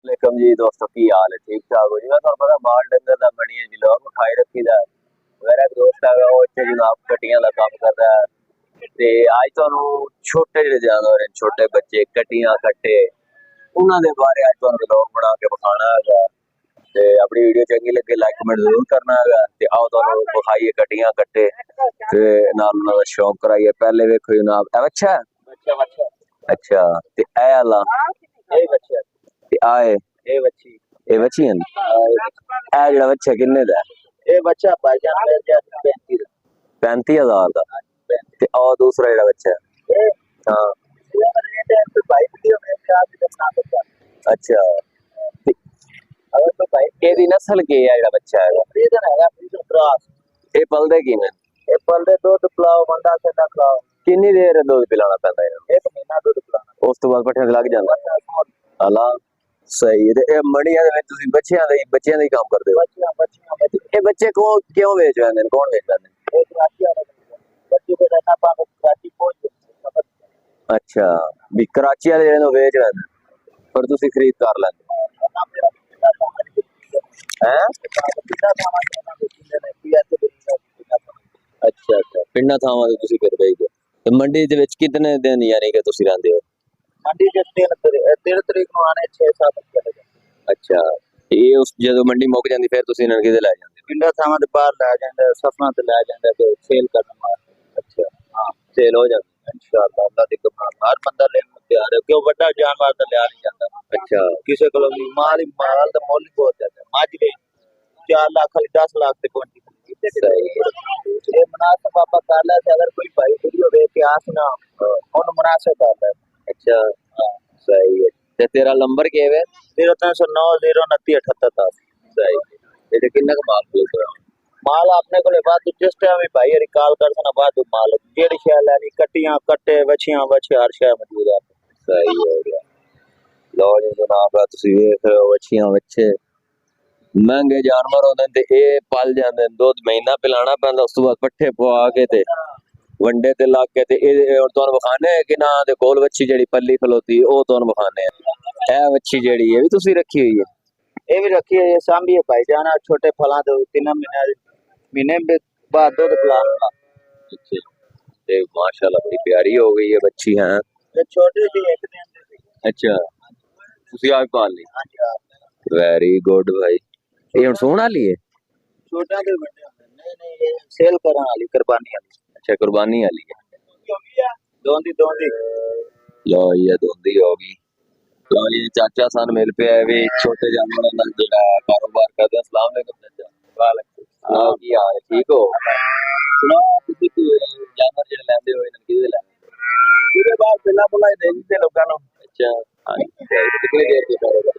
वालेकुम जी दोस्तों की हाल है ठीक ठाक हो जी। मैं ਤੁਹਾਨੂੰ ਪਤਾ ਮਾਲ ਡੰਗਰ ਦਾ ਮਣੀਆਂ ਜੀ ਲੋਕ ਖਾਈ ਰੱਖੀਦਾ। ਮੇਰਾ ਇੱਕ ਦੋਸਤ ਹੈਗਾ ਉਹ ਇੱਥੇ ਜਨਾਬ ਕਟੀਆਂ ਦਾ ਕੰਮ ਕਰਦਾ ਹੈ ਤੇ ਅੱਜ ਤੁਹਾਨੂੰ ਛੋਟੇ ਜਿਹੜੇ ਜਾਨਵਰ ਨੇ ਛੋਟੇ ਬੱਚੇ ਕਟੀਆਂ ਕੱਟੇ ਉਹਨਾਂ ਦੇ ਬਾਰੇ ਅੱਜ ਤੁਹਾਨੂੰ ਵਲੌਗ ਬਣਾ ਕੇ ਵਿਖਾਣਾ ਹੈਗਾ ਤੇ ਆਪਣੀ ਵੀਡੀਓ ਚੰਗੀ ਲੱਗੇ ਲਾਈਕ ਕਮੈਂਟ ਜ਼ਰੂਰ ਕਰਨਾ ਹੈਗਾ ਤੇ ਆਓ ਤੁਹਾਨੂੰ ਵਿਖਾਈਏ ਕਟੀਆਂ ਕੱਟੇ ਤੇ ਨਾਲ ਉਹਨਾਂ ਦਾ ਸ਼ੌਂਕ ਕਰਾਈਏ। ਪਹਿਲੇ ਵੇਖੋ ਜਨਾਬ ਇਹ ਬੱਚਾ अच्छा ते ए आला ए बच्चा ते आए ए बच्ची हैं ए जेड़ा बच्चा किन्ने दा ए बच्चा भाईजान ले जा 35,000 दा ते आ दूसरा जेड़ा बच्चा ए हां ये टाइम पे भाई वीडियो में आप दिखा सकता अच्छा अगर तो भाई एदी नस्ल के है जेड़ा बच्चा है फ्रीजन है फ्रीजन क्रॉस ए पलदे किने ए पलदे दूध पिलाओ बंदा से ना खिलाओ किन्नी देर दूध पिलाना पैंदा है 1 महीना दूध पिलाना उस तो बाद पट्ठे लग जांदा अला सही है ए मड़ियां दे विच तुसी बच्चियां दे ही काम करदे हो ए बच्चे को क्यों बेच रहे हैं कौन बेच रहे हैं एक कराची वाले बच्चे को रहना पास कराची पहुंच अच्छा भी कराची वाले जेने बेच रहे हैं पर तुसी खरीद कर लेंदे हैं अच्छा अच्छा पिंडा थावां ते तुसी फिर बेचदे ते मंडी दे विच कितने दिन यानी कि तुसी रहंदे हो मंडी के 13 तारीख को आने 6-7 चले अच्छा ये उस जदों मंडी मुक जांदी फिर तुसी इन्हां किदे लै जांदे पिंडा थावां ते बाहर लै जांदे सफना ते लै जांदे ते सेल करना अच्छा हां सेल हो जांदी इंशाअल्लाह अल्लाह दी कमाल हर बंदा लेने तैयार है क्यों बड़ा जानवर तो लिया नहीं जाता अच्छा किसी को माल तो मोल बहुत ज्यादा मज ले 4 लाख 10 लाख से पहुंची सही ये मुनासिब बाबा कर ले अगर कोई भाई वीडियो देख के आस ना उन मुनासिब कर ले अच्छा सही है ते तेरा नंबर क्या है 0309092888 सही ये कितना का माल बोल रहा माल अपने को बाद जिस टाइम भाई रिकॉल कर सना बाद माल जेड़ी शय लेनी कट्टियां कट्टे बछियां बछे हर शय मौजूद है सही हो गया लो जी जनाब तुसी देख रहे हो बछियां बच्चे महंगे जानवर होंदे ते ए पल जांदे दूध महीना पिलाना पैंदा उस तो बाद पट्ठे पवा के ते वंडे ते ला के ते ए तुहानू विखाने कि ना दे कोल बच्ची जेड़ी पल्ली खलोती ओ तुहानू विखाने ए बच्ची जेड़ी है भी तुसी रखी हुई है ये भी रखी है ये सांभी है भाई जाना छोटे फला दो 3 महीने बाद दूध पिलाना अच्छा ते माशाल्लाह बड़ी प्यारी हो गई है बच्ची है ये छोटी सी एक दिन अच्छा तुसी आज पाल ली हां जी वेरी गुड भाई ये हुन सोण वाली है छोटा दे बड़े होंदे नहीं ये सेल करने वाली कुर्बानी वाली अच्छा कुर्बानी वाली है दोंदी लो ये दोंदी होगी लो ये चाचा सन मिल पे है भी छोटे जानवरों का जेड़ा कारोबार करते हैं। अस्सलाम वालेकुम चाचा वालेकुम सलाम की हाल है ठीक हो सुनो तुसी जानवर जेड़े लेंदे हो इन्हां किदे लेंदे पूरे बार पिला पुला दे दीते लोकां नु अच्छा हां कितनी देर के कारोबार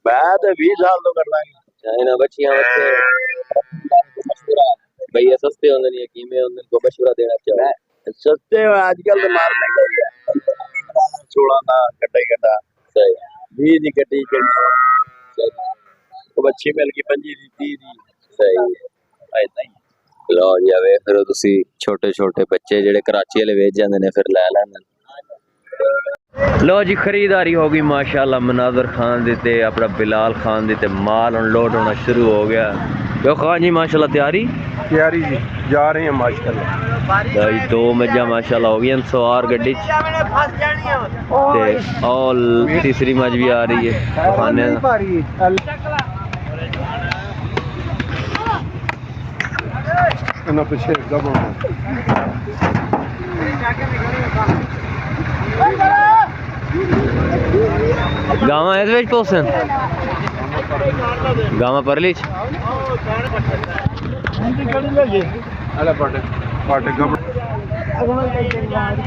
बाद 20 साल तो कर लांगे इन्हां बच्चियां बच्चे मशवरा भाई ये सस्ते होंदे नहीं कीमे होंदे को मशवरा देना चाहिए सस्ते आजकल तो माल महंगा ही है 16 ना कट्टा सही 20 दी कट्टी सही तो बच्ची मिल गई 25 दी 30 दी सही है ऐसा ही लो जी वे फिर तुसी छोटे छोटे बच्चे जेडे कराची वाले वेच जांदे ने फिर लै लैंदे लो जी खरीदारी हो गई माशाल्लाह मनाजर खान दी ते अपना बिलाल खान दी ते माल अनलोड होना शुरू हो गया यो खान जी माशाल्लाह तैयारी जी जा रहे हैं माशाल्लाह भाई 2 मज्जा माशाल्लाह हो गई सवार गड्डी ते और तीसरी मज भी आ रही है खाने ना पीछे गावा इस विच पोसन गावा परली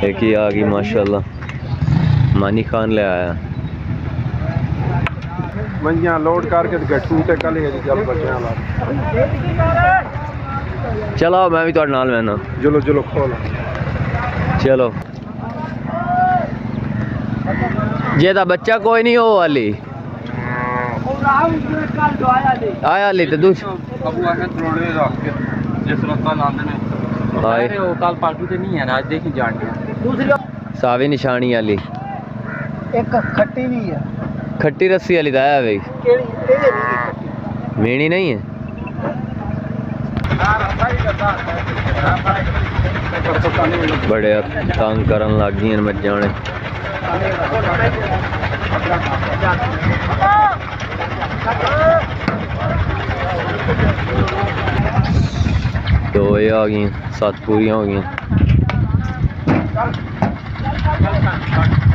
एक ही आ गई माशाल्लाह मानी खान ले आया मंजियां लोड करके गठू ते कल चल बच्चे चलो मैं भी तुहाडे नाल बैठना चलो चलो खोल चलो जे दा बच्चा कोई नहीं हो वाली आया ली तो दूस कल पार्टी ते नहीं है ना आज देखी जान दूसरी सावी निशानी वाली एक खट्टी भी है खट्टी रस्सी वाली दाया भाई मेनी नहीं है बड़े तंग करन लग गई मज्जां ने तो ये आ गई 7 पूरी हो गई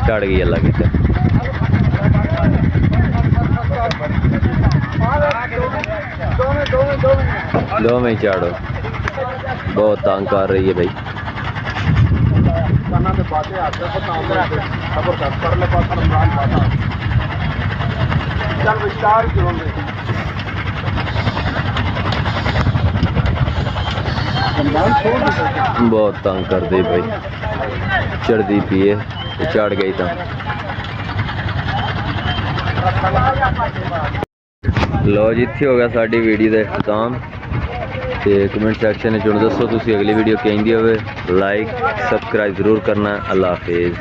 चढ़ गई अल्लाह की दो में ही चाड़ो बहुत तंग कर रही है भाई बहुत तंग कर दी भाई चढ़ती पी है चढ़ गई तो लो जी इत्थे हो गया साडी वीडियो का इख्तिताम ते कमेंट सैक्शन में दसो तुसी अगली वीडियो कहती हो लाइक सबसक्राइब जरूर करना अल्लाह हाफिज़।